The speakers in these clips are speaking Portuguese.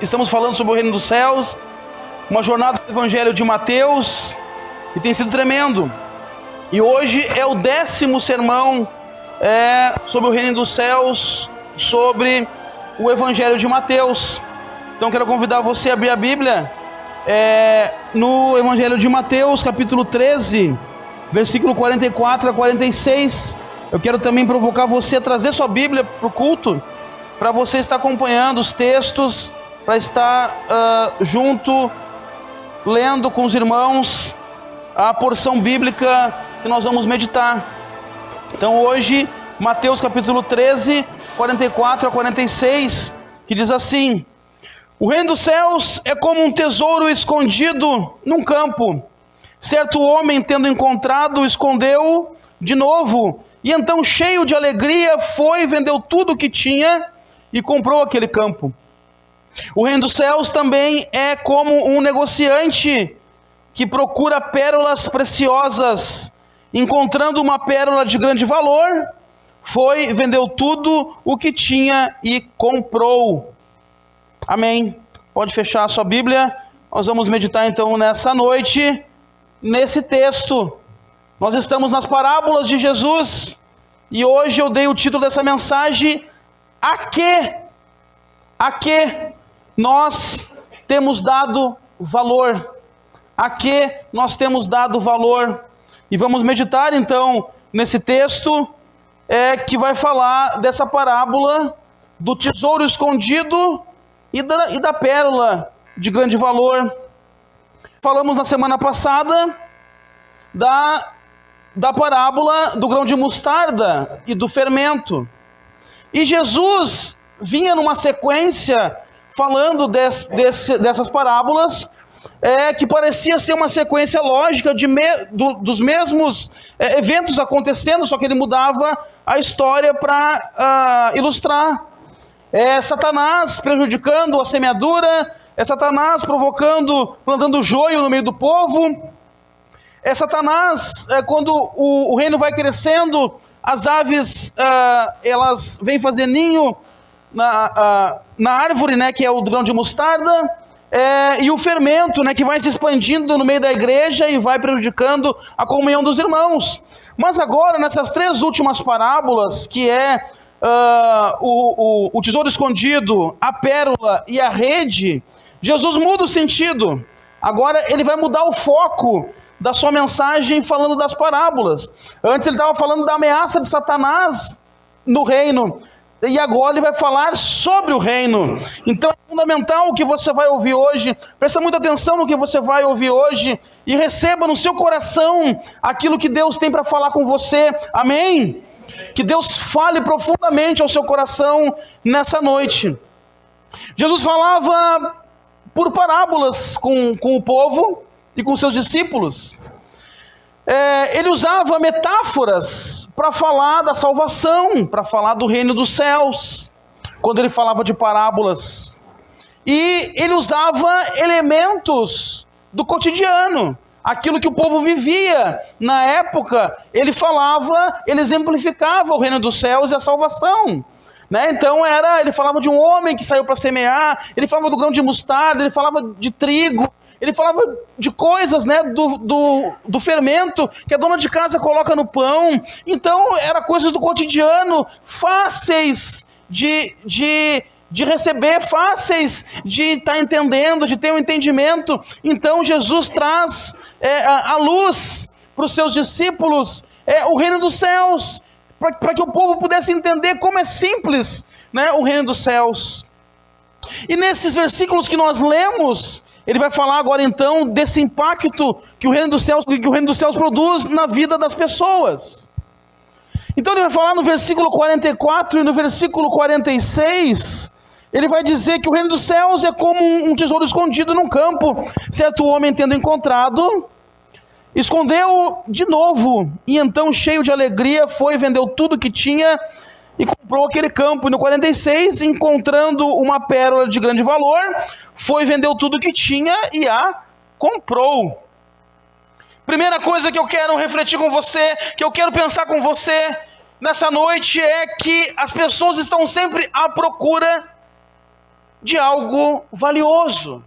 Estamos falando sobre o reino dos céus, uma jornada do Evangelho de Mateus, e tem sido tremendo. E hoje é o 10º sermão sobre o reino dos céus, sobre o Evangelho de Mateus. Então quero convidar você a abrir a Bíblia no Evangelho de Mateus, capítulo 13, versículo 44 a 46. Eu quero também provocar você a trazer sua Bíblia para o culto, para você estar acompanhando os textos, para estar junto, lendo com os irmãos a porção bíblica que nós vamos meditar. Então hoje, Mateus capítulo 13, 44 a 46, que diz assim: o reino dos céus é como um tesouro escondido num campo. Certo homem, tendo encontrado, escondeu de novo, e então, cheio de alegria, foi, vendeu tudo o que tinha e comprou aquele campo. O reino dos céus também é como um negociante que procura pérolas preciosas. Encontrando uma pérola de grande valor, foi, vendeu tudo o que tinha e comprou. Amém. Pode fechar a sua Bíblia. Nós vamos meditar então nessa noite, nesse texto. Nós estamos nas parábolas de Jesus, e hoje eu dei o título dessa mensagem: a que nós temos dado valor? A que nós temos dado valor? E vamos meditar então nesse texto que vai falar dessa parábola do tesouro escondido e da pérola de grande valor. Falamos na semana passada da parábola do grão de mostarda e do fermento. E Jesus vinha numa sequência falando dessas parábolas, que parecia ser uma sequência lógica dos mesmos eventos acontecendo, só que ele mudava a história para ilustrar. Satanás prejudicando a semeadura, Satanás plantando joio no meio do povo, Satanás, quando o reino vai crescendo, as aves elas vêm fazer ninho na árvore, que é o grão de mostarda, e o fermento, que vai se expandindo no meio da igreja e vai prejudicando a comunhão dos irmãos. Mas agora, nessas 3 últimas parábolas, que o tesouro escondido, a pérola e a rede, Jesus muda o sentido. Agora ele vai mudar o foco da sua mensagem falando das parábolas. Antes ele estava falando da ameaça de Satanás no reino, e agora ele vai falar sobre o reino. Então é fundamental o que você vai ouvir hoje. Presta muita atenção no que você vai ouvir hoje e receba no seu coração aquilo que Deus tem para falar com você. Amém? Que Deus fale profundamente ao seu coração nessa noite. Jesus falava por parábolas com o povo e com seus discípulos. Ele usava metáforas para falar da salvação, para falar do reino dos céus, quando ele falava de parábolas. E ele usava elementos do cotidiano, aquilo que o povo vivia na época. Ele falava, ele exemplificava o reino dos céus e a salvação. Então ele falava de um homem que saiu para semear, ele falava do grão de mostarda, ele falava de trigo, ele falava de coisas, do fermento que a dona de casa coloca no pão. Então, eram coisas do cotidiano, fáceis de receber, fáceis de estar entendendo, de ter um entendimento. Então, Jesus traz a luz para os seus discípulos, o reino dos céus, para que o povo pudesse entender como é simples, o reino dos céus. E nesses versículos que nós lemos, ele vai falar agora então desse impacto que o reino dos céus produz na vida das pessoas. Então ele vai falar no versículo 44 e no versículo 46, ele vai dizer que o reino dos céus é como um tesouro escondido num campo. Certo homem, tendo encontrado, escondeu de novo, e então, cheio de alegria, foi, vendeu tudo que tinha e comprou aquele campo. E no 46, encontrando uma pérola de grande valor, foi, vendeu tudo que tinha e a comprou. Primeira coisa que eu quero refletir com você, que eu quero pensar com você nessa noite, é que as pessoas estão sempre à procura de algo valioso.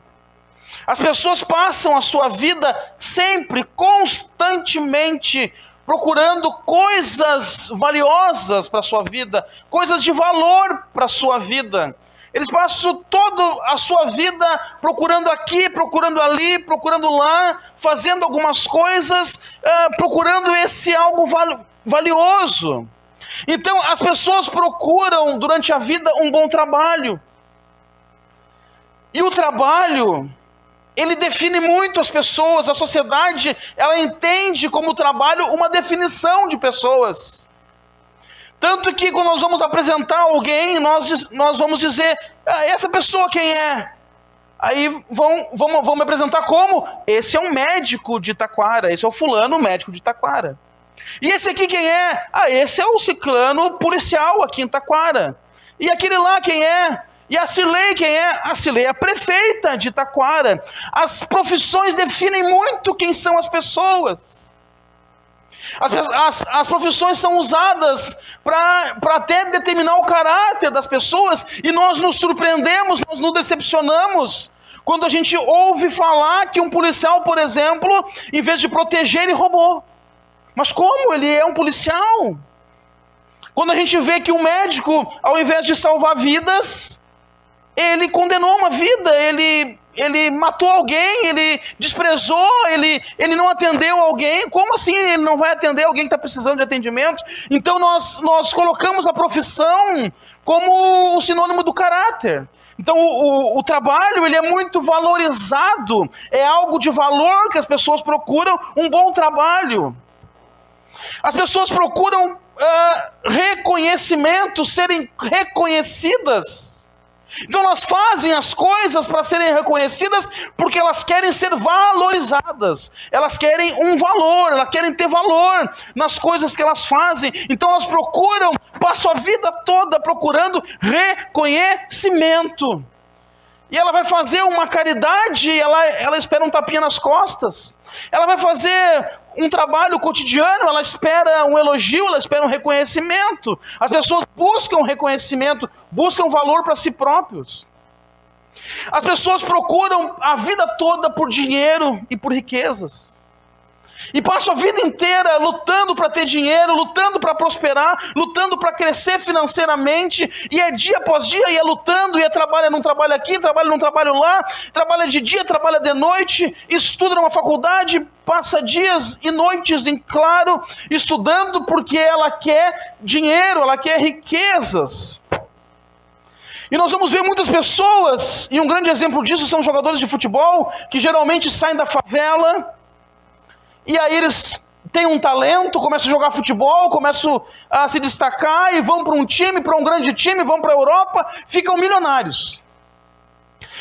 As pessoas passam a sua vida sempre, constantemente, procurando coisas valiosas para a sua vida, coisas de valor para a sua vida. Eles passam toda a sua vida procurando aqui, procurando ali, procurando lá, fazendo algumas coisas, procurando esse algo valioso. Então, as pessoas procuram durante a vida um bom trabalho. E o trabalho, ele define muito as pessoas. A sociedade, ela entende como trabalho uma definição de pessoas. Tanto que quando nós vamos apresentar alguém, nós vamos dizer, essa pessoa quem é? Aí vão me apresentar como? Esse é um médico de Taquara, esse é o fulano, médico de Taquara. E esse aqui quem é? Esse é o ciclano policial aqui em Taquara. E aquele lá quem é? E a Cirlei quem é? A Cirlei é a prefeita de Taquara. As profissões definem muito quem são as pessoas. As profissões são usadas para até determinar o caráter das pessoas, e nós nos surpreendemos, nós nos decepcionamos quando a gente ouve falar que um policial, por exemplo, em vez de proteger, ele roubou. Mas como? Ele é um policial. Quando a gente vê que um médico, ao invés de salvar vidas, ele condenou uma vida, ele matou alguém, ele desprezou, ele não atendeu alguém. Como assim ele não vai atender alguém que está precisando de atendimento? Então nós colocamos a profissão como o sinônimo do caráter. Então o trabalho, ele é muito valorizado, é algo de valor que as pessoas procuram, um bom trabalho. As pessoas procuram reconhecimento, serem reconhecidas. Então elas fazem as coisas para serem reconhecidas porque elas querem ser valorizadas. Elas querem um valor, elas querem ter valor nas coisas que elas fazem. Então elas passam a vida toda procurando reconhecimento. E ela vai fazer uma caridade, ela espera um tapinha nas costas. Ela vai fazer um trabalho cotidiano, ela espera um elogio, ela espera um reconhecimento. As pessoas buscam reconhecimento, buscam valor para si próprios. As pessoas procuram a vida toda por dinheiro e por riquezas. E passam a vida inteira lutando para ter dinheiro, lutando para prosperar, lutando para crescer financeiramente, e é dia após dia, e é lutando, e é trabalha num trabalho aqui, trabalha num trabalho lá, trabalha de dia, trabalha de noite, estuda numa faculdade, passa dias e noites em claro, estudando porque ela quer dinheiro, ela quer riquezas. E nós vamos ver muitas pessoas, e um grande exemplo disso são jogadores de futebol, que geralmente saem da favela, e aí eles têm um talento, começam a jogar futebol, começam a se destacar e vão para um time, para um grande time, vão para a Europa, ficam milionários.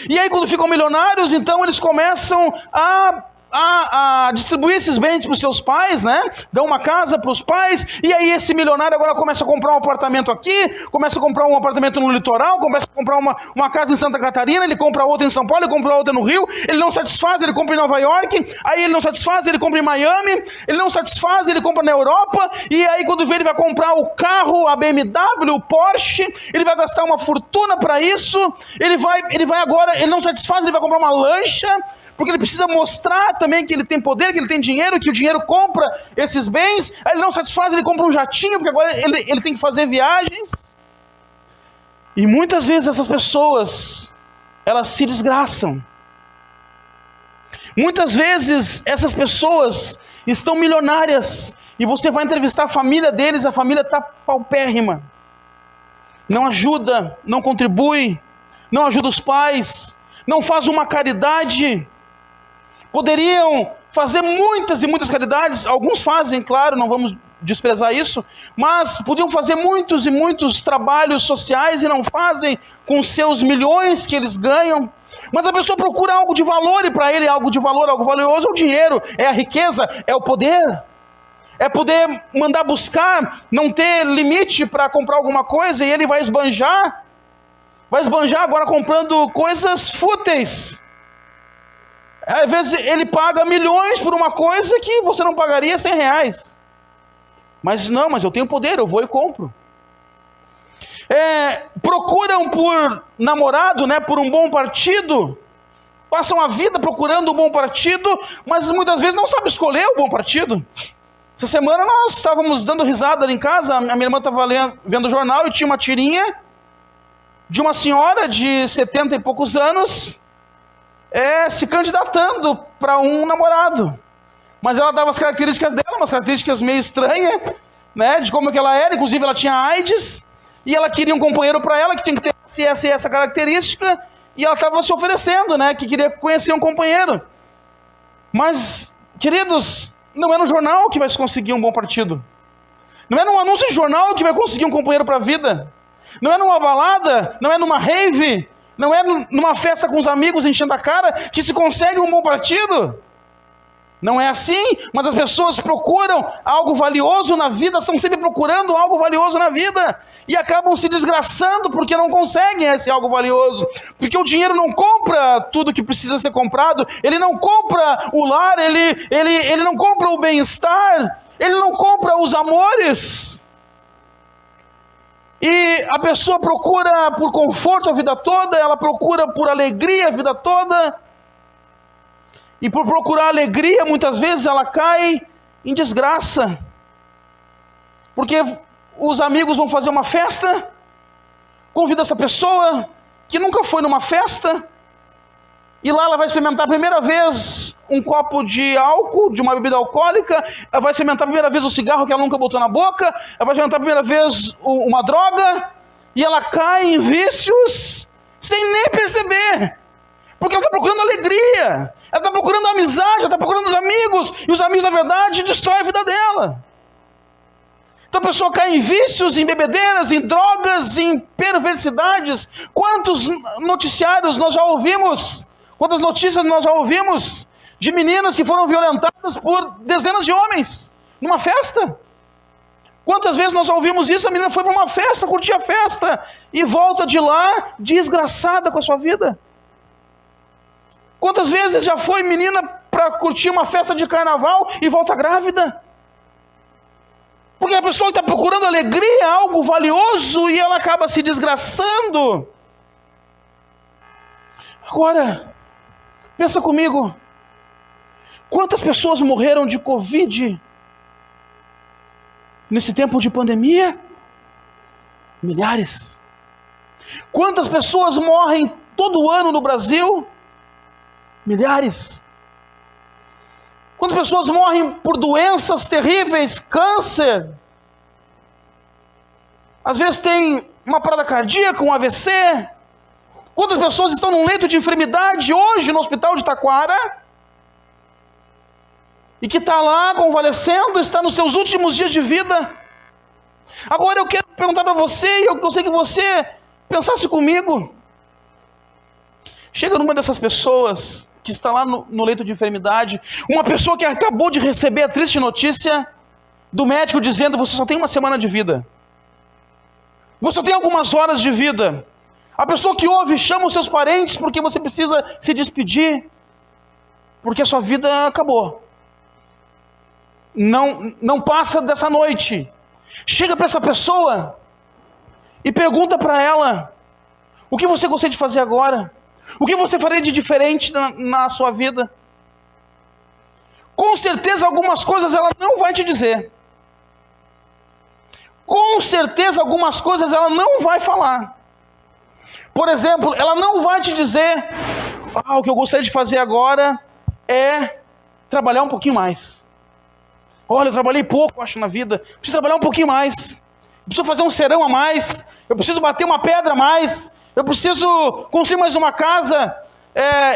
E aí quando ficam milionários, então eles começam a distribuir esses bens para os seus pais, né? Dão uma casa para os pais, e aí esse milionário agora começa a comprar um apartamento aqui, começa a comprar um apartamento no litoral, começa a comprar uma casa em Santa Catarina, ele compra outra em São Paulo, ele compra outra no Rio, ele não satisfaz, ele compra em Nova York, aí ele não satisfaz, ele compra em Miami, ele não satisfaz, ele compra na Europa, e aí quando vê ele vai comprar o carro, a BMW, o Porsche, ele vai gastar uma fortuna para isso, ele vai agora, ele não satisfaz, ele vai comprar uma lancha, porque ele precisa mostrar também que ele tem poder, que ele tem dinheiro, que o dinheiro compra esses bens. Aí ele não satisfaz, ele compra um jatinho, porque agora ele tem que fazer viagens. E muitas vezes essas pessoas, elas se desgraçam. Muitas vezes essas pessoas estão milionárias, e você vai entrevistar a família deles, a família está paupérrima. Não ajuda, não contribui, não ajuda os pais, não faz uma caridade. Poderiam fazer muitas e muitas caridades, alguns fazem, claro, não vamos desprezar isso, mas podiam fazer muitos e muitos trabalhos sociais e não fazem com seus milhões que eles ganham. Mas a pessoa procura algo de valor, e para ele algo de valor, algo valioso é o dinheiro, é a riqueza, é o poder. É poder mandar buscar, não ter limite para comprar alguma coisa, e ele vai esbanjar agora comprando coisas fúteis. Às vezes ele paga milhões por uma coisa que você não pagaria R$100. Mas eu tenho poder, eu vou e compro. procuram por namorado, né, por um bom partido, passam a vida procurando um bom partido, mas muitas vezes não sabem escolher o bom partido. Essa semana nós estávamos dando risada ali em casa, a minha irmã estava vendo o jornal e tinha uma tirinha de uma senhora de 70 e poucos anos se candidatando para um namorado. Mas ela dava as características dela, umas características meio estranhas, né, de como que ela era, inclusive ela tinha AIDS, e ela queria um companheiro para ela que tinha que ter essa característica, e ela estava se oferecendo, né, que queria conhecer um companheiro. Mas, queridos, não é no jornal que vai se conseguir um bom partido. Não é num anúncio de jornal que vai conseguir um companheiro para a vida. Não é numa balada, não é numa rave, não é numa festa com os amigos enchendo a cara que se consegue um bom partido. Não é assim, mas as pessoas procuram algo valioso na vida, estão sempre procurando algo valioso na vida, e acabam se desgraçando porque não conseguem esse algo valioso, porque o dinheiro não compra tudo que precisa ser comprado, ele não compra o lar, ele não compra o bem-estar, ele não compra os amores. E a pessoa procura por conforto a vida toda, ela procura por alegria a vida toda, e por procurar alegria, muitas vezes ela cai em desgraça. Porque os amigos vão fazer uma festa, convida essa pessoa que nunca foi numa festa, e lá ela vai experimentar a primeira vez um copo de álcool, de uma bebida alcoólica, ela vai experimentar a primeira vez o cigarro que ela nunca botou na boca, ela vai experimentar a primeira vez uma droga, e ela cai em vícios sem nem perceber. Porque ela está procurando alegria, ela está procurando amizade, ela está procurando os amigos, e os amigos, na verdade, destroem a vida dela. Então a pessoa cai em vícios, em bebedeiras, em drogas, em perversidades. Quantos noticiários nós já ouvimos, quantas notícias nós já ouvimos de meninas que foram violentadas por dezenas de homens, numa festa? Quantas vezes nós já ouvimos isso? A menina foi para uma festa, curtir a festa, e volta de lá desgraçada com a sua vida. Quantas vezes já foi menina para curtir uma festa de carnaval e volta grávida? Porque a pessoa está procurando alegria, algo valioso, e ela acaba se desgraçando. Agora, pensa comigo. Quantas pessoas morreram de Covid nesse tempo de pandemia? Milhares. Quantas pessoas morrem todo ano no Brasil? Milhares. Quantas pessoas morrem por doenças terríveis, câncer? Às vezes tem uma parada cardíaca, um AVC. Quantas pessoas estão num leito de enfermidade hoje no hospital de Taquara? E que está lá convalescendo, está nos seus últimos dias de vida. Agora eu quero perguntar para você, e eu sei que você pensasse comigo. Chega numa dessas pessoas que está lá no leito de enfermidade, uma pessoa que acabou de receber a triste notícia do médico dizendo: você só tem uma semana de vida, você só tem algumas horas de vida. A pessoa que ouve chama os seus parentes porque você precisa se despedir, porque a sua vida acabou. Não passa dessa noite. Chega para essa pessoa e pergunta para ela: o que você gostaria de fazer agora? O que você faria de diferente na sua vida? Com certeza algumas coisas ela não vai te dizer. Com certeza algumas coisas ela não vai falar. Por exemplo, ela não vai te dizer: o que eu gostaria de fazer agora é trabalhar um pouquinho mais. Olha, eu trabalhei pouco, acho, na vida. Preciso trabalhar um pouquinho mais. Preciso fazer um serão a mais. Eu preciso bater uma pedra a mais. Eu preciso construir mais uma casa.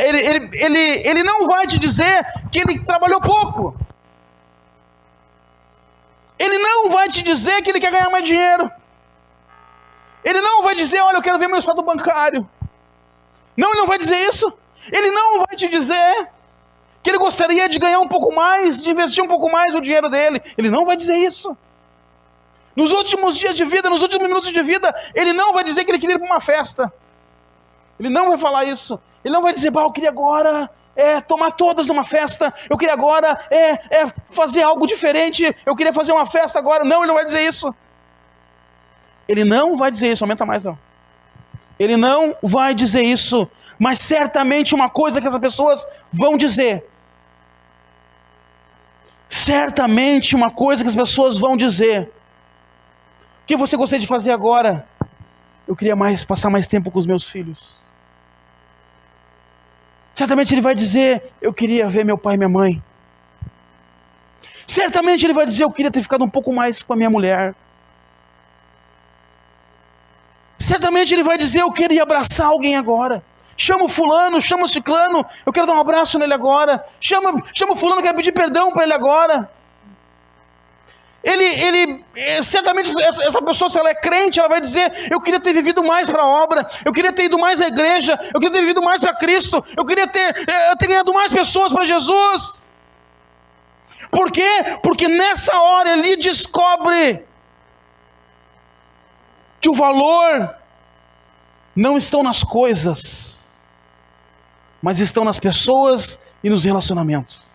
Ele não vai te dizer que ele trabalhou pouco. Ele não vai te dizer que ele quer ganhar mais dinheiro. Ele não vai dizer: olha, eu quero ver meu estado bancário. Não, ele não vai dizer isso. Ele não vai te dizer que ele gostaria de ganhar um pouco mais, de investir um pouco mais o dinheiro dele. Ele não vai dizer isso. Nos últimos dias de vida, nos últimos minutos de vida, ele não vai dizer que ele queria ir para uma festa. Ele não vai falar isso. Ele não vai dizer: eu queria agora tomar todas numa festa. Eu queria agora fazer algo diferente. Eu queria fazer uma festa agora. Não, ele não vai dizer isso. Ele não vai dizer isso, aumenta mais não. Ele não vai dizer isso, mas certamente uma coisa que essas pessoas vão dizer. Certamente uma coisa que as pessoas vão dizer. O que você gostaria de fazer agora? Eu queria passar mais tempo com os meus filhos. Certamente ele vai dizer, eu queria ver meu pai e minha mãe. Certamente ele vai dizer, eu queria ter ficado um pouco mais com a minha mulher. Certamente ele vai dizer, eu queria abraçar alguém agora. Chama o fulano, chama o ciclano, eu quero dar um abraço nele agora. Chama o fulano, eu quero pedir perdão para ele agora. Certamente essa pessoa, se ela é crente, ela vai dizer, eu queria ter vivido mais para a obra, eu queria ter ido mais à igreja, eu queria ter vivido mais para Cristo, eu queria ter ganhado mais pessoas para Jesus. Por quê? Porque nessa hora ele descobre que o valor não estão nas coisas, mas estão nas pessoas e nos relacionamentos.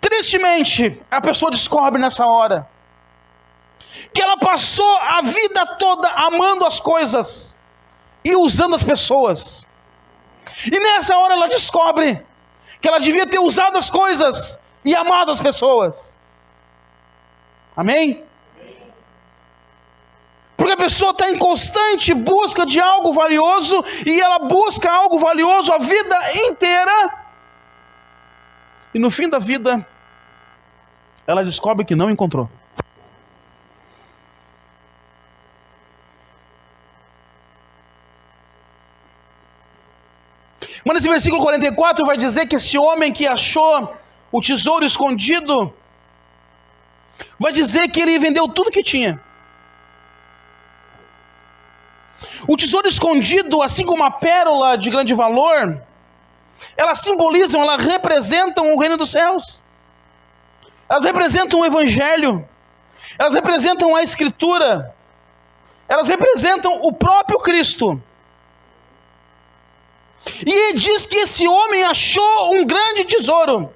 Tristemente, a pessoa descobre nessa hora que ela passou a vida toda amando as coisas e usando as pessoas. E nessa hora ela descobre que ela devia ter usado as coisas e amado as pessoas. Amém? Porque a pessoa está em constante busca de algo valioso, e ela busca algo valioso a vida inteira, e no fim da vida, ela descobre que não encontrou. Mas nesse versículo 44 vai dizer que esse homem que achou o tesouro escondido, vai dizer que ele vendeu tudo que tinha. O tesouro escondido, assim como a pérola de grande valor, elas simbolizam, elas representam o reino dos céus. Elas representam o evangelho. Elas representam a escritura. Elas representam o próprio Cristo. E diz que esse homem achou um grande tesouro.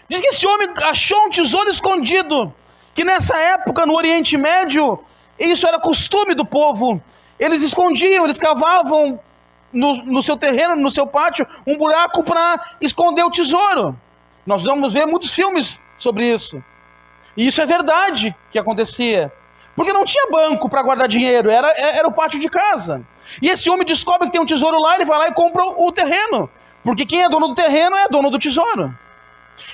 Diz que esse homem achou um tesouro escondido. Que nessa época, no Oriente Médio, isso era costume do povo. Eles escondiam, eles cavavam no seu terreno, no seu pátio, um buraco para esconder o tesouro. Nós vamos ver muitos filmes sobre isso. E isso é verdade que acontecia. Porque não tinha banco para guardar dinheiro, era o pátio de casa. E esse homem descobre que tem um tesouro lá, ele vai lá e compra o terreno. Porque quem é dono do terreno é dono do tesouro.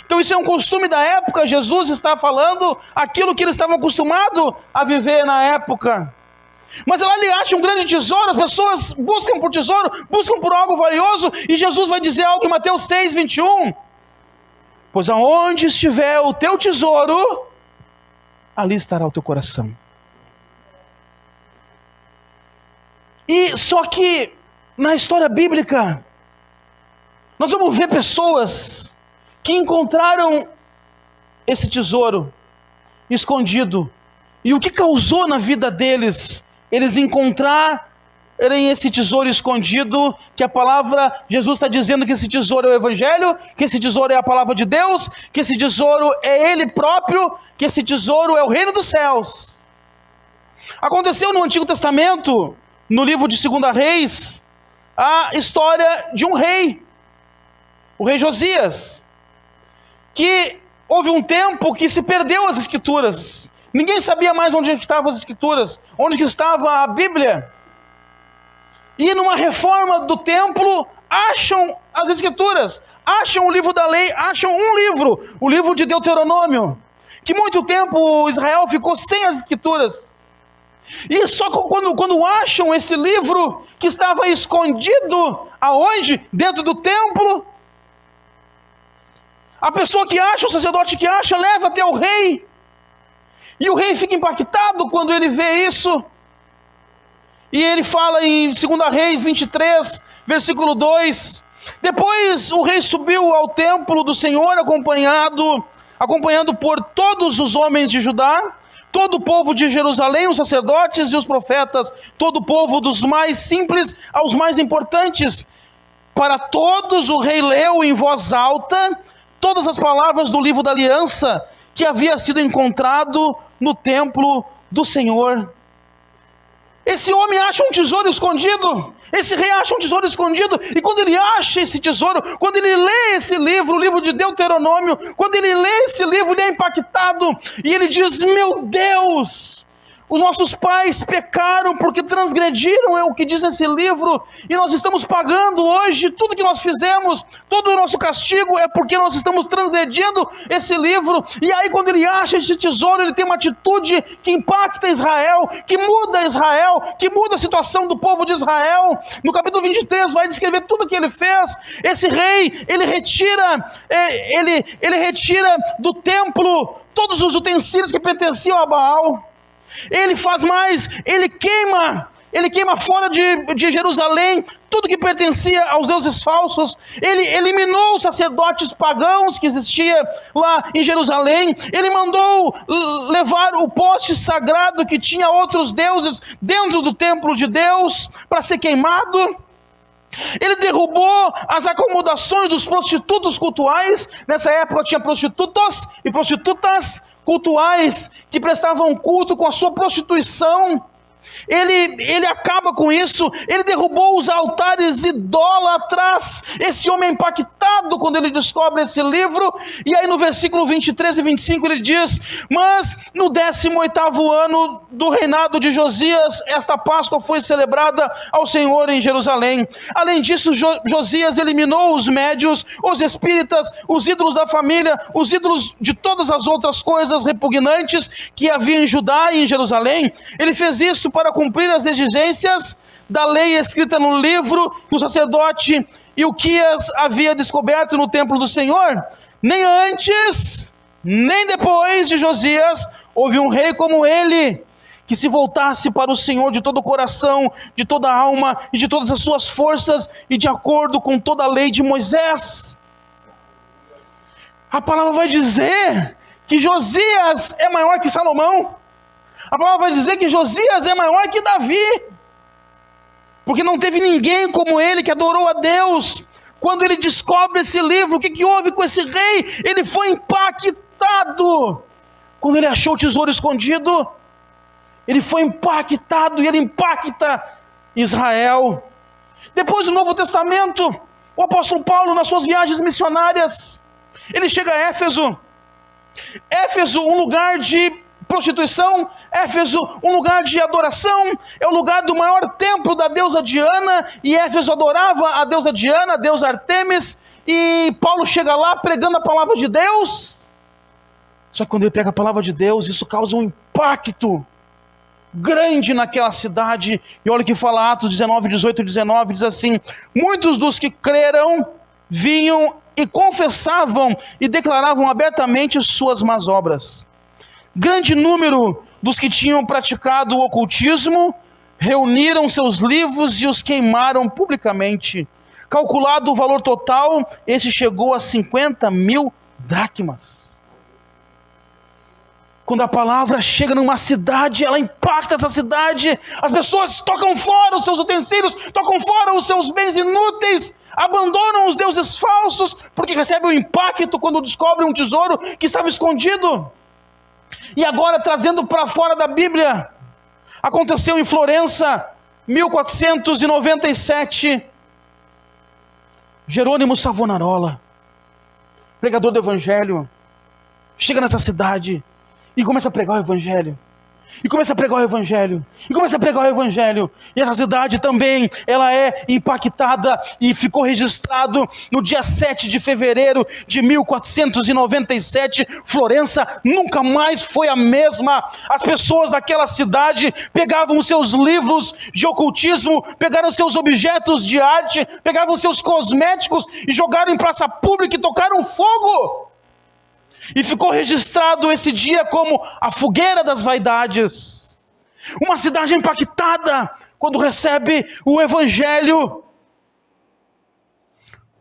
Então isso é um costume da época. Jesus está falando aquilo que eles estavam acostumados a viver na época. Mas lá ele acha um grande tesouro, as pessoas buscam por tesouro, buscam por algo valioso, e Jesus vai dizer algo em Mateus 6, 21. Pois aonde estiver o teu tesouro, ali estará o teu coração. E só que na história bíblica, nós vamos ver pessoas que encontraram esse tesouro escondido. E o que causou na vida deles eles encontrarem esse tesouro escondido, que a palavra, Jesus está dizendo que esse tesouro é o evangelho, que esse tesouro é a palavra de Deus, que esse tesouro é ele próprio, que esse tesouro é o reino dos céus. Aconteceu no Antigo Testamento, no livro de 2 Reis, a história de um rei, o rei Josias, que houve um tempo que se perdeu as escrituras. Ninguém sabia mais onde estavam as escrituras, onde estava a Bíblia. E numa reforma do templo, acham as escrituras, acham o livro da lei, acham um livro, o livro de Deuteronômio, que muito tempo Israel ficou sem as escrituras. E só quando acham esse livro, que estava escondido, aonde? Dentro do templo, a pessoa que acha, o sacerdote que acha, leva até o rei. E o rei fica impactado quando ele vê isso. E ele fala em 2 Reis 23, versículo 2. Depois o rei subiu ao templo do Senhor, acompanhado por todos os homens de Judá, todo o povo de Jerusalém, os sacerdotes e os profetas, todo o povo dos mais simples aos mais importantes. Para todos o rei leu em voz alta todas as palavras do livro da aliança que havia sido encontrado no templo do Senhor. Esse homem acha um tesouro escondido, esse rei acha um tesouro escondido, e quando ele acha esse tesouro, quando ele lê esse livro, o livro de Deuteronômio, quando ele lê esse livro, ele é impactado, e ele diz: meu Deus, os nossos pais pecaram porque transgrediram, é o que diz nesse livro, e nós estamos pagando hoje tudo que nós fizemos, todo o nosso castigo é porque nós estamos transgredindo esse livro. E aí quando ele acha esse tesouro, ele tem uma atitude que impacta Israel, que muda a situação do povo de Israel. No capítulo 23 vai descrever tudo o que ele fez. Esse rei, ele retira do templo todos os utensílios que pertenciam a Baal. Ele faz mais, ele queima fora de Jerusalém tudo que pertencia aos deuses falsos. Ele eliminou os sacerdotes pagãos que existiam lá em Jerusalém. Ele mandou levar o poste sagrado que tinha outros deuses dentro do templo de Deus para ser queimado. Ele derrubou as acomodações dos prostitutos cultuais. Nessa época tinha prostitutos e prostitutas cultuais que prestavam culto com a sua prostituição. Ele acaba com isso. Ele derrubou os altares idólatras. Esse homem é impactado quando ele descobre esse livro. E aí no versículo 23 e 25 ele diz: mas no 18º ano do reinado de Josias, esta Páscoa foi celebrada ao Senhor em Jerusalém. Além disso, Josias eliminou os médios, os espíritas, os ídolos da família, os ídolos de todas as outras coisas repugnantes que havia em Judá e em Jerusalém. Ele fez isso para cumprir as exigências da lei escrita no livro que o sacerdote Ilquias havia descoberto no templo do Senhor. Nem antes, nem depois de Josias, houve um rei como ele, que se voltasse para o Senhor de todo o coração, de toda a alma e de todas as suas forças, e de acordo com toda a lei de Moisés. A palavra vai dizer que Josias é maior que Salomão. A palavra vai dizer que Josias é maior que Davi, porque não teve ninguém como ele que adorou a Deus. Quando ele descobre esse livro, o que houve com esse rei? Ele foi impactado. Quando ele achou o tesouro escondido, ele foi impactado, e ele impacta Israel. Depois do Novo Testamento, o apóstolo Paulo, nas suas viagens missionárias, ele chega a Éfeso. Éfeso, um lugar de prostituição. Éfeso, um lugar de adoração. É o lugar do maior templo da deusa Diana, e Éfeso adorava a deusa Diana, a deusa Artemis, e Paulo chega lá pregando a palavra de Deus. Só que quando ele prega a palavra de Deus, isso causa um impacto grande naquela cidade. E olha o que fala Atos 19, 18 e 19, diz assim: muitos dos que creram vinham e confessavam e declaravam abertamente suas más obras. Grande número dos que tinham praticado o ocultismo reuniram seus livros e os queimaram publicamente. Calculado o valor total, esse chegou a 50.000 dracmas. Quando a palavra chega numa cidade, ela impacta essa cidade. As pessoas tocam fora os seus utensílios, tocam fora os seus bens inúteis, abandonam os deuses falsos, porque recebem o impacto quando descobrem um tesouro que estava escondido. E agora, trazendo para fora da Bíblia, aconteceu em Florença, 1497, Jerônimo Savonarola, pregador do Evangelho, chega nessa cidade e começa a pregar o Evangelho. E começa a pregar o Evangelho, e começa a pregar o Evangelho, e essa cidade também, ela é impactada, e ficou registrado no dia 7 de fevereiro de 1497, Florença nunca mais foi a mesma. As pessoas daquela cidade pegavam os seus livros de ocultismo, pegaram seus objetos de arte, pegavam seus cosméticos e jogaram em praça pública e tocaram fogo. E ficou registrado esse dia como a fogueira das vaidades. Uma cidade impactada quando recebe o Evangelho.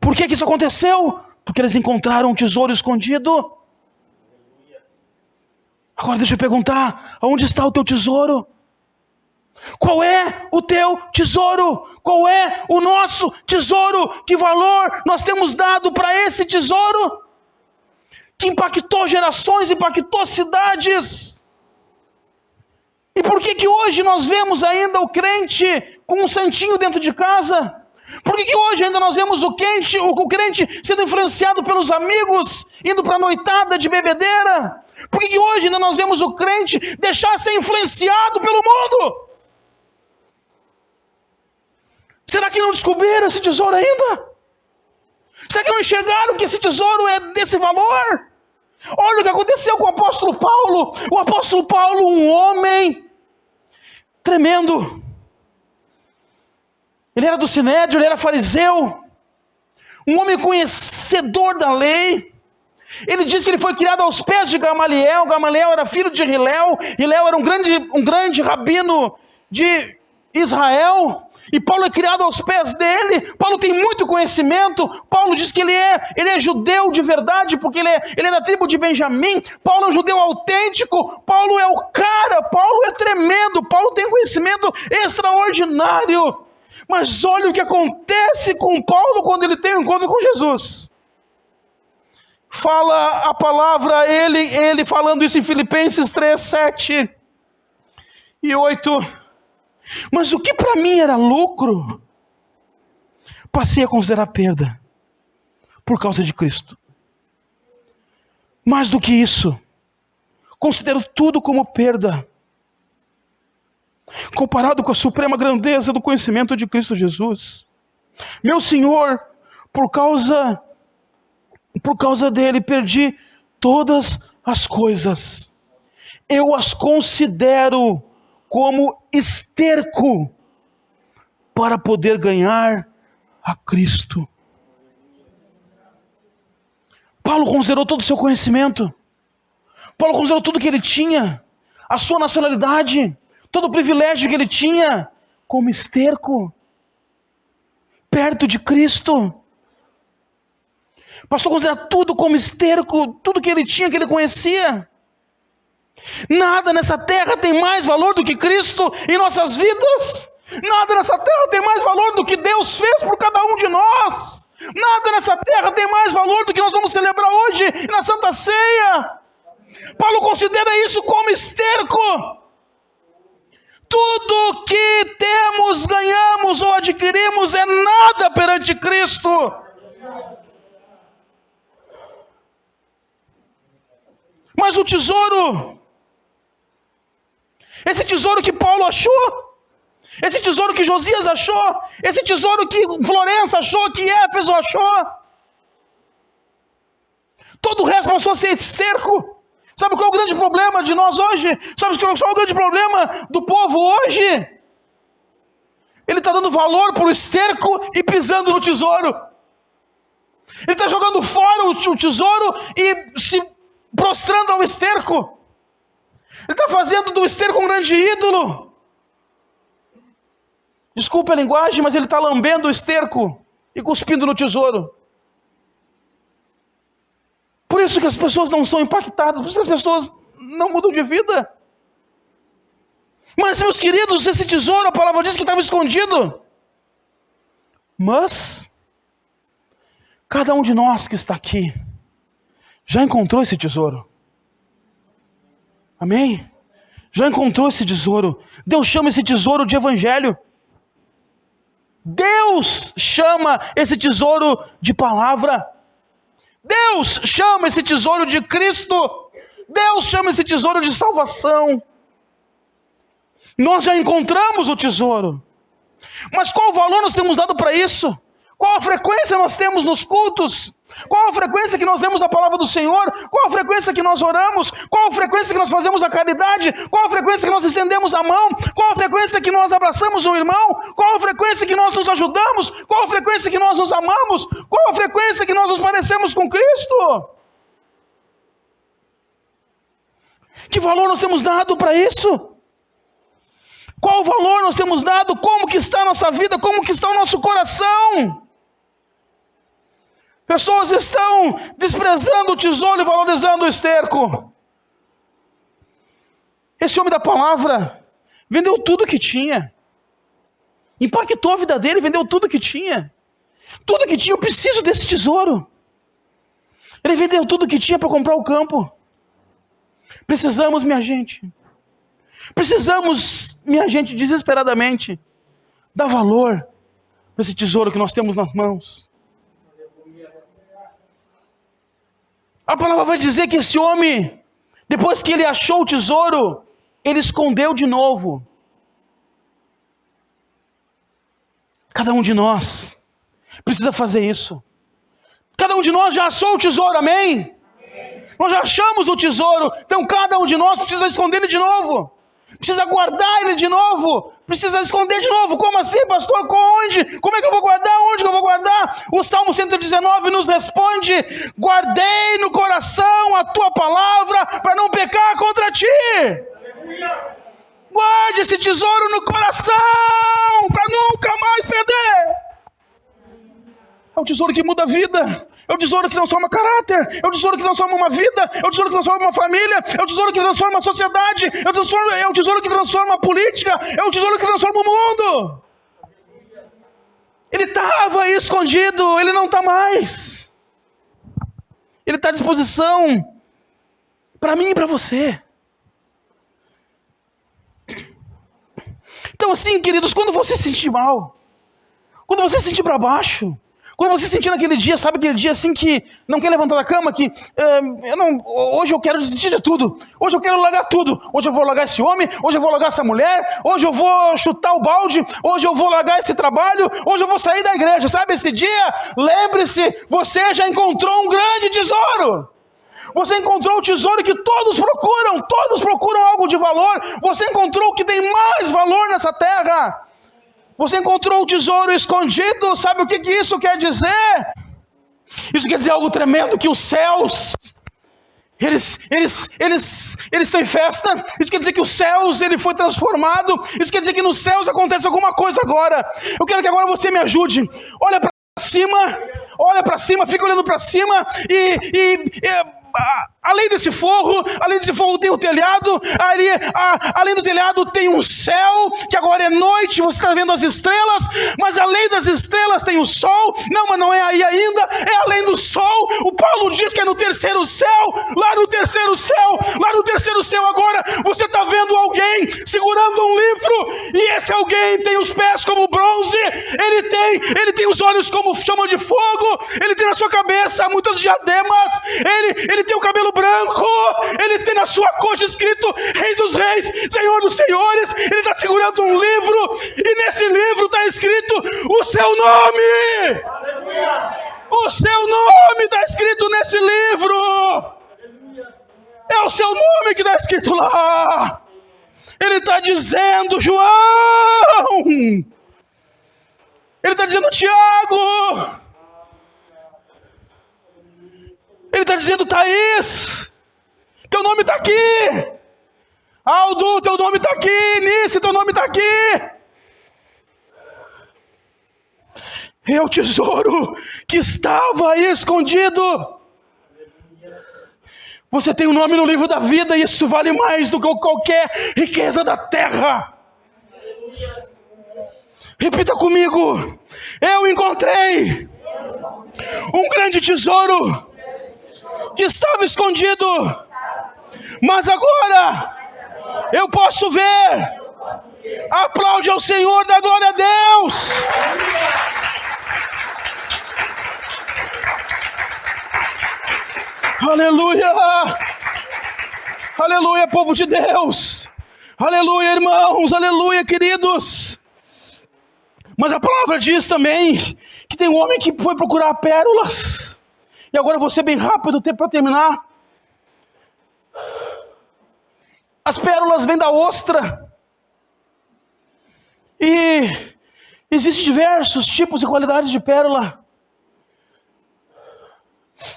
Por que isso aconteceu? Porque eles encontraram um tesouro escondido. Agora deixa eu perguntar, aonde está o teu tesouro? Qual é o teu tesouro? Qual é o nosso tesouro? Que valor nós temos dado para esse tesouro? Que impactou gerações, impactou cidades. E por que hoje nós vemos ainda o crente com um santinho dentro de casa? Por que hoje ainda nós vemos o crente sendo influenciado pelos amigos, indo para a noitada de bebedeira? Por que hoje ainda nós vemos o crente deixar ser influenciado pelo mundo? Será que não descobriram esse tesouro ainda? Será que não enxergaram que esse tesouro é desse valor? Olha o que aconteceu com o apóstolo Paulo. O apóstolo Paulo, um homem tremendo. Ele era do Sinédrio, ele era fariseu. Um homem conhecedor da lei. Ele diz que ele foi criado aos pés de Gamaliel. Gamaliel era filho de Hilel. Hilel era um grande rabino de Israel. E Paulo é criado aos pés dele. Paulo tem muito conhecimento. Paulo diz que ele é judeu de verdade, porque ele é da tribo de Benjamim. Paulo é um judeu autêntico. Paulo é o cara. Paulo é tremendo. Paulo tem conhecimento extraordinário. Mas olha o que acontece com Paulo quando ele tem um encontro com Jesus. Fala a palavra, ele falando isso em Filipenses 3, 7 e 8. Mas o que para mim era lucro, passei a considerar perda, por causa de Cristo. Mais do que isso, considero tudo como perda, comparado com a suprema grandeza do conhecimento de Cristo Jesus. Meu Senhor, por causa dele, perdi todas as coisas. Eu as considero como esterco para poder ganhar a Cristo. Paulo considerou todo o seu conhecimento. Paulo considerou tudo que ele tinha, a sua nacionalidade, todo o privilégio que ele tinha, como esterco, perto de Cristo. Passou a considerar tudo como esterco, tudo que ele tinha, que ele conhecia. Nada nessa terra tem mais valor do que Cristo em nossas vidas. Nada nessa terra tem mais valor do que Deus fez por cada um de nós. Nada nessa terra tem mais valor do que nós vamos celebrar hoje na Santa Ceia. Paulo considera isso como esterco. Tudo que temos, ganhamos ou adquirimos é nada perante Cristo. Mas o tesouro, esse tesouro que Paulo achou, esse tesouro que Josias achou, esse tesouro que Florença achou, que Éfeso achou, todo o resto passou a ser esterco. Sabe qual é o grande problema de nós hoje? Sabe qual é o grande problema do povo hoje? Ele está dando valor para o esterco e pisando no tesouro. Ele está jogando fora o tesouro e se prostrando ao esterco. Ele está fazendo do esterco um grande ídolo. Desculpe a linguagem, mas ele está lambendo o esterco e cuspindo no tesouro. Por isso que as pessoas não são impactadas, por isso que as pessoas não mudam de vida. Mas, meus queridos, esse tesouro, a palavra diz que estava escondido. Mas, cada um de nós que está aqui, já encontrou esse tesouro. Amém? Já encontrou esse tesouro. Deus chama esse tesouro de evangelho. Deus chama esse tesouro de palavra. Deus chama esse tesouro de Cristo. Deus chama esse tesouro de salvação. Nós já encontramos o tesouro. Mas qual o valor nós temos dado para isso? Qual a frequência nós temos nos cultos? Qual a frequência que nós lemos a palavra do Senhor? Qual a frequência que nós oramos? Qual a frequência que nós fazemos a caridade? Qual a frequência que nós estendemos a mão? Qual a frequência que nós abraçamos um irmão? Qual a frequência que nós nos ajudamos? Qual a frequência que nós nos amamos? Qual a frequência que nós nos parecemos com Cristo? Que valor nós temos dado para isso? Qual o valor nós temos dado? Como que está a nossa vida? Como que está o nosso coração? Pessoas estão desprezando o tesouro e valorizando o esterco. Esse homem da palavra vendeu tudo que tinha. Impactou a vida dele, vendeu tudo que tinha. Tudo que tinha, eu preciso desse tesouro. Ele vendeu tudo que tinha para comprar o campo. Precisamos, minha gente. Precisamos, minha gente, desesperadamente, dar valor para esse tesouro que nós temos nas mãos. A palavra vai dizer que esse homem, depois que ele achou o tesouro, ele escondeu de novo. Cada um de nós precisa fazer isso. Cada um de nós já achou o tesouro, amém? Nós já achamos o tesouro, então cada um de nós precisa esconder ele de novo. Precisa guardar ele de novo. Precisa esconder de novo. Como assim, pastor? Onde? Como é que eu vou guardar? Onde que eu vou guardar? O Salmo 119 nos responde: guardei no coração a tua palavra para não pecar contra ti. Guarde esse tesouro no coração para nunca mais perder. É o tesouro que muda a vida. É o tesouro que transforma caráter. É o tesouro que transforma uma vida. É o tesouro que transforma uma família. É o tesouro que transforma a sociedade. É o tesouro que transforma a política. É o tesouro que transforma o mundo. Ele estava aí escondido. Ele não está mais. Ele está à disposição para mim e para você. Então assim, queridos, quando você se sentir mal, quando você se sentir para baixo, quando você sentir naquele dia, sabe aquele dia assim que não quer levantar da cama, que hoje eu quero desistir de tudo, hoje eu quero largar tudo, hoje eu vou largar esse homem, hoje eu vou largar essa mulher, hoje eu vou chutar o balde, hoje eu vou largar esse trabalho, hoje eu vou sair da igreja, sabe esse dia? Lembre-se, você já encontrou um grande tesouro. Você encontrou o tesouro que todos procuram algo de valor. Você encontrou o que tem mais valor nessa terra. Você encontrou o tesouro escondido. Sabe o que isso quer dizer? Isso quer dizer algo tremendo, que os céus, eles estão em festa. Isso quer dizer que os céus, ele foi transformado. Isso quer dizer que nos céus acontece alguma coisa agora. Eu quero que agora você me ajude. Olha para cima, fica olhando para cima além desse forro tem o telhado, além do telhado tem um céu, que agora é noite, você está vendo as estrelas, mas além das estrelas tem o sol. Não, mas não é aí ainda, é além do sol. O Paulo diz que é no terceiro céu, lá no terceiro céu agora, você está vendo alguém segurando um livro, e esse alguém tem os pés como bronze, ele tem os olhos como chama de fogo, ele tem na sua cabeça muitas diademas, ele tem o cabelo branco, ele tem na sua coxa escrito Rei dos Reis, Senhor dos Senhores. Ele está segurando um livro, e nesse livro está escrito o seu nome. O seu nome está escrito nesse livro. É o seu nome que está escrito lá. Ele está dizendo João, ele está dizendo Tiago, ele está dizendo Thaís, teu nome está aqui. Aldo, teu nome está aqui. Nice, teu nome está aqui. É o tesouro que estava aí escondido. Você tem um nome no livro da vida, e isso vale mais do que qualquer riqueza da terra. Repita comigo: eu encontrei um grande tesouro que estava escondido, mas agora eu posso ver. Aplaude ao Senhor, dá glória a Deus. Aleluia, aleluia, povo de Deus, aleluia, irmãos, aleluia, queridos. Mas a palavra diz também que tem um homem que foi procurar pérolas. E agora eu vou ser bem rápido para terminar. As pérolas vêm da ostra. E existem diversos tipos e qualidades de pérola.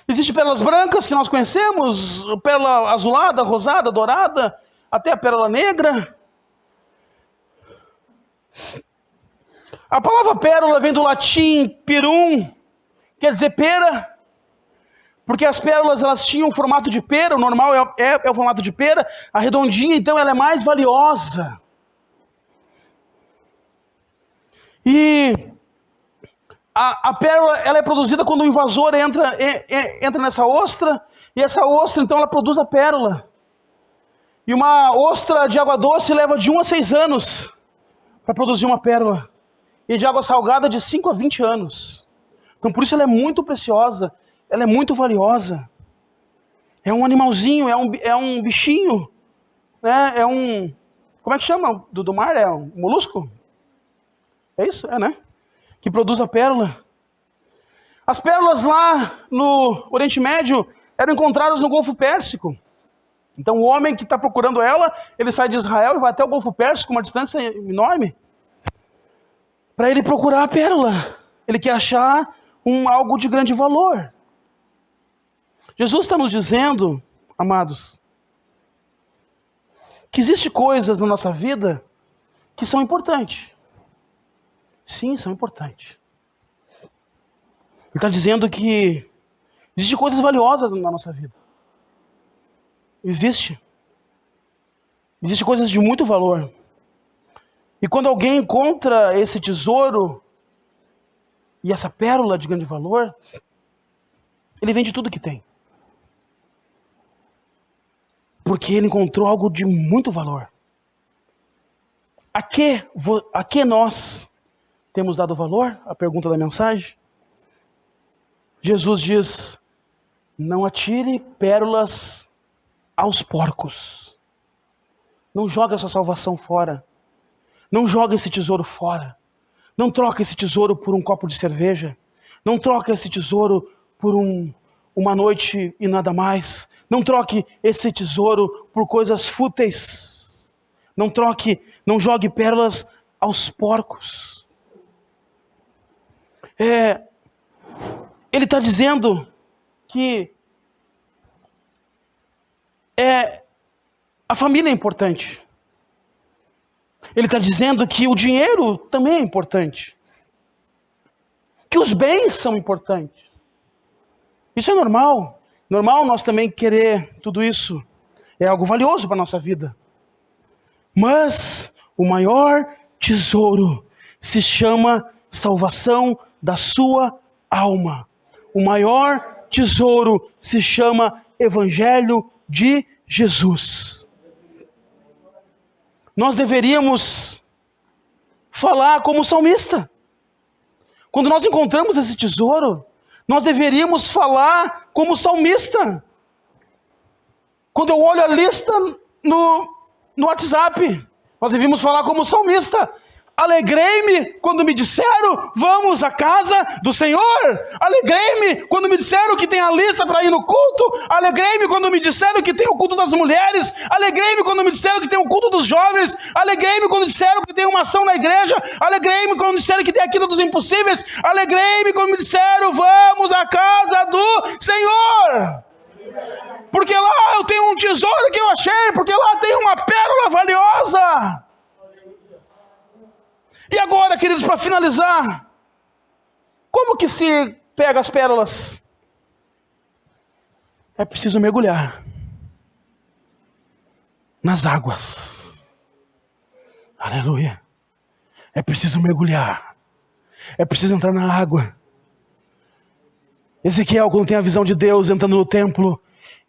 Existem pérolas brancas que nós conhecemos, pérola azulada, rosada, dourada, até a pérola negra. A palavra pérola vem do latim pirum, quer dizer pera. Porque as pérolas, elas tinham o formato de pera, o normal é o formato de pera, a redondinha, então ela é mais valiosa. E a pérola, ela é produzida quando o invasor entra nessa ostra, e essa ostra, então, ela produz a pérola. E uma ostra de água doce leva de 1 a 6 anos para produzir uma pérola. E de água salgada de 5 a 20 anos. Então por isso ela é muito preciosa, ela é muito valiosa. É um animalzinho, é um bichinho, né? É um... Como é que chama do mar? É um molusco? É isso? É, né? Que produz a pérola. As pérolas lá no Oriente Médio eram encontradas no Golfo Pérsico. Então o homem que está procurando ela, ele sai de Israel e vai até o Golfo Pérsico, uma distância enorme, para ele procurar a pérola. Ele quer achar algo de grande valor. Jesus está nos dizendo, amados, que existem coisas na nossa vida que são importantes. Sim, são importantes. Ele está dizendo que existem coisas valiosas na nossa vida. Existem coisas de muito valor. E quando alguém encontra esse tesouro e essa pérola de grande valor, ele vende tudo que tem. Porque ele encontrou algo de muito valor. A que nós temos dado valor? A pergunta da mensagem. Jesus diz: não atire pérolas aos porcos. Não jogue a sua salvação fora. Não jogue esse tesouro fora. Não troque esse tesouro por um copo de cerveja. Não troque esse tesouro por uma noite e nada mais. Não troque esse tesouro por coisas fúteis. Não jogue pérolas aos porcos. Ele está dizendo que a família é importante. Ele está dizendo que o dinheiro também é importante. Que os bens são importantes. Isso é normal. Normal nós também querer tudo isso. É algo valioso para a nossa vida. Mas o maior tesouro se chama salvação da sua alma. O maior tesouro se chama Evangelho de Jesus. Nós deveríamos falar como salmista. Quando nós encontramos esse tesouro, nós deveríamos falar como salmista. Quando eu olho a lista no WhatsApp, nós devíamos falar como salmista. Alegrei-me quando me disseram, vamos à casa do Senhor. Alegrei-me quando me disseram que tem a lista para ir no culto. Alegrei-me quando me disseram que tem o culto das mulheres. Alegrei-me quando me disseram que tem o culto dos jovens. Alegrei-me quando disseram que tem uma ação na igreja. Alegrei-me quando me disseram que tem aquilo dos impossíveis. Alegrei-me quando me disseram, vamos à casa do Senhor. Porque lá eu tenho um tesouro que eu achei. Porque lá tem uma pérola valiosa. E agora, queridos, para finalizar, como que se pega as pérolas? É preciso mergulhar nas águas. Aleluia. É preciso mergulhar. É preciso entrar na água. Ezequiel, quando tem a visão de Deus entrando no templo,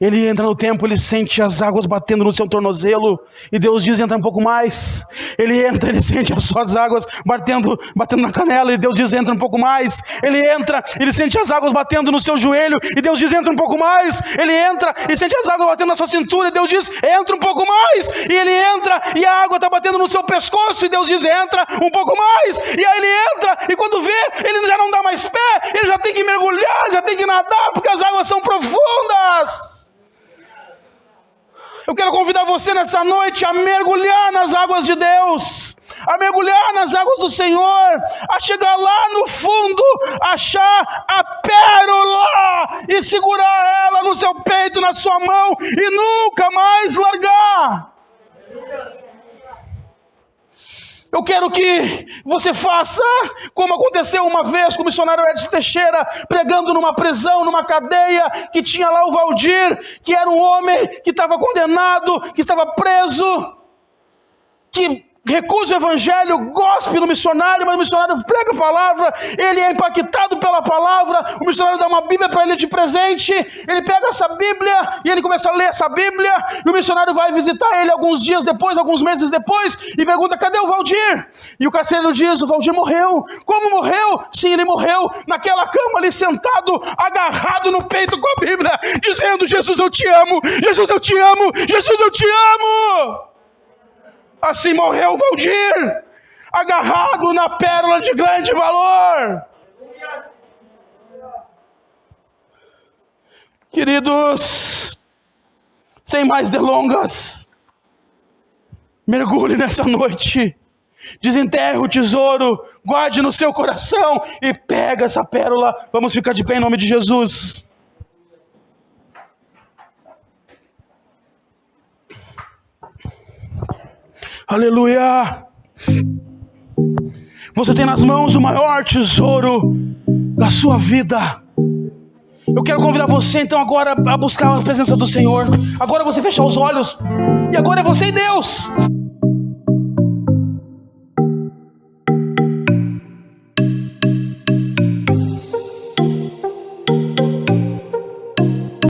ele entra no templo, ele sente as águas batendo no seu tornozelo, e Deus diz, entra um pouco mais. Ele entra, ele sente as suas águas batendo na canela, e Deus diz, entra um pouco mais. Ele entra, ele sente as águas batendo no seu joelho, e Deus diz, entra um pouco mais. Ele entra e sente as águas batendo na sua cintura, e Deus diz, entra um pouco mais. E ele entra, e a água está batendo no seu pescoço, e Deus diz, entra um pouco mais. E aí ele entra, e quando vê, ele já não dá mais pé, ele já tem que mergulhar, já tem que nadar, porque as águas são profundas. Eu quero convidar você nessa noite a mergulhar nas águas de Deus, a mergulhar nas águas do Senhor, a chegar lá no fundo, achar a pérola e segurar ela no seu peito, na sua mão e nunca mais largar. Eu quero que você faça como aconteceu uma vez com o missionário Edson Teixeira, pregando numa prisão, numa cadeia, que tinha lá o Valdir, que era um homem que estava condenado, que estava preso, que recusa o evangelho, gospe no missionário, mas o missionário prega a palavra, ele é impactado pela palavra, o missionário dá uma Bíblia para ele de presente, ele pega essa Bíblia e ele começa a ler essa Bíblia, e o missionário vai visitar ele alguns dias depois, alguns meses depois, e pergunta: cadê o Valdir? E o carcereiro diz: o Valdir morreu. Como morreu? Sim, ele morreu naquela cama ali sentado, agarrado no peito com a Bíblia, dizendo: Jesus, eu te amo, Jesus, eu te amo, Jesus, eu te amo. Assim morreu o Valdir, agarrado na pérola de grande valor. Queridos, sem mais delongas, mergulhe nessa noite, desenterre o tesouro, guarde no seu coração e pega essa pérola. Vamos ficar de pé em nome de Jesus. Aleluia! Você tem nas mãos o maior tesouro da sua vida. Eu quero convidar você então agora a buscar a presença do Senhor. Agora você fecha os olhos e agora é você e Deus.